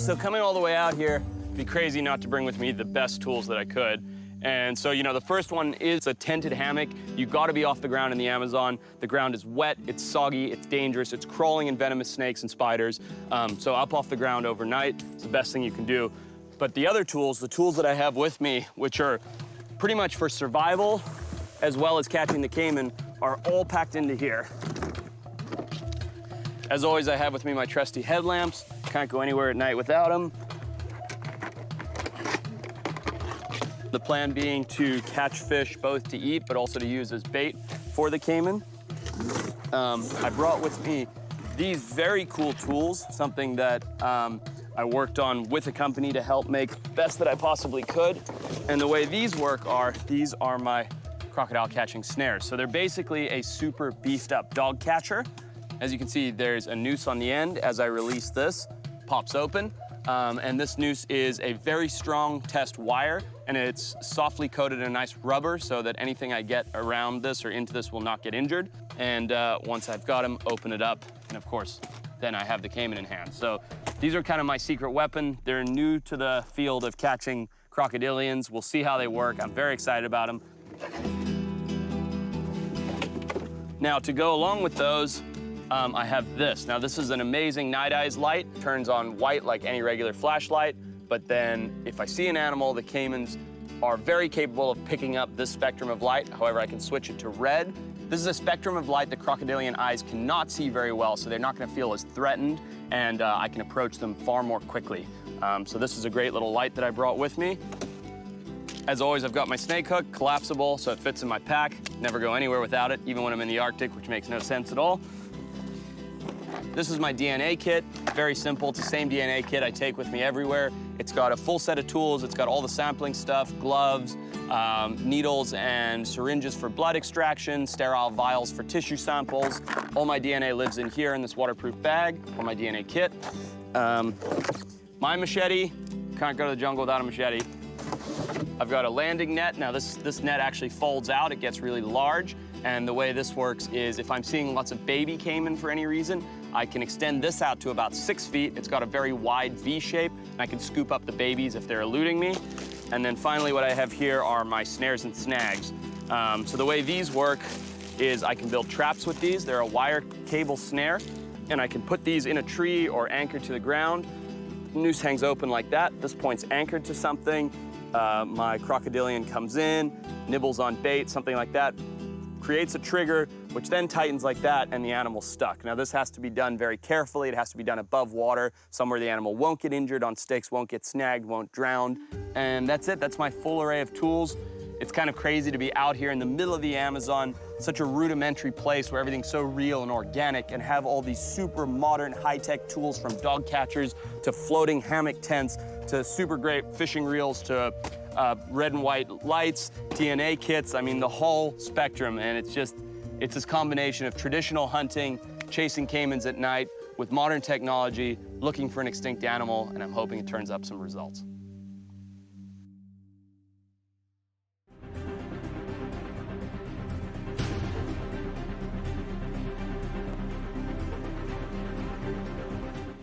So coming all the way out here, it'd be crazy not to bring with me the best tools that I could. And so, you know, the first one is a tented hammock. You gotta be off the ground in the Amazon. The ground is wet, it's soggy, it's dangerous, it's crawling in venomous snakes and spiders. So up off the ground overnight is the best thing you can do. But the other tools, the tools that I have with me, which are pretty much for survival as well as catching the caiman, are all packed into here. As always, I have with me my trusty headlamps. Can't go anywhere at night without them. The plan being to catch fish both to eat, but also to use as bait for the caiman. I brought with me these very cool tools, something that I worked on with a company to help make the best that I possibly could. And the way these work are, these are my crocodile catching snares. So they're basically a super beefed up dog catcher. As you can see, there's a noose on the end. As I release this, pops open. And this noose is a very strong test wire, and it's softly coated in a nice rubber so that anything I get around this or into this will not get injured. And once I've got them, open it up, and of course, then I have the caiman in hand. So these are kind of my secret weapon. They're new to the field of catching crocodilians. We'll see how they work. I'm very excited about them. Now, to go along with those, I have this. Now, this is an amazing night eyes light. Turns on white like any regular flashlight, but then if I see an animal, the caimans are very capable of picking up this spectrum of light. However, I can switch it to red. This is a spectrum of light that crocodilian eyes cannot see very well, so they're not gonna feel as threatened, and I can approach them far more quickly. So this is a great little light that I brought with me. As always, I've got my snake hook, collapsible, so it fits in my pack. Never go anywhere without it, even when I'm in the Arctic, which makes no sense at all. This is my DNA kit. Very simple. It's the same DNA kit I take with me everywhere. It's got a full set of tools. It's got all the sampling stuff, gloves, needles and syringes for blood extraction, sterile vials for tissue samples. All my DNA lives in here in this waterproof bag, or my DNA kit. My machete. Can't go to the jungle without a machete. I've got a landing net. Now, this net actually folds out. It gets really large. And the way this works is if I'm seeing lots of baby caiman for any reason, I can extend this out to about 6 feet. It's got a very wide V shape, and I can scoop up the babies if they're eluding me. And then finally, what I have here are my snares and snags. So the way these work is I can build traps with these. They're a wire cable snare, and I can put these in a tree or anchored to the ground. The noose hangs open like that. This point's anchored to something. My crocodilian comes in, nibbles on bait, something like that, creates a trigger, which then tightens like that, and the animal's stuck. Now, this has to be done very carefully. It has to be done above water, somewhere the animal won't get injured on sticks, won't get snagged, won't drown. And that's it. That's my full array of tools. It's kind of crazy to be out here in the middle of the Amazon, such a rudimentary place where everything's so real and organic, and have all these super modern, high-tech tools, from dog catchers to floating hammock tents to super great fishing reels to red and white lights, DNA kits. I mean, the whole spectrum. And it's this combination of traditional hunting, chasing caimans at night, with modern technology, looking for an extinct animal, and I'm hoping it turns up some results.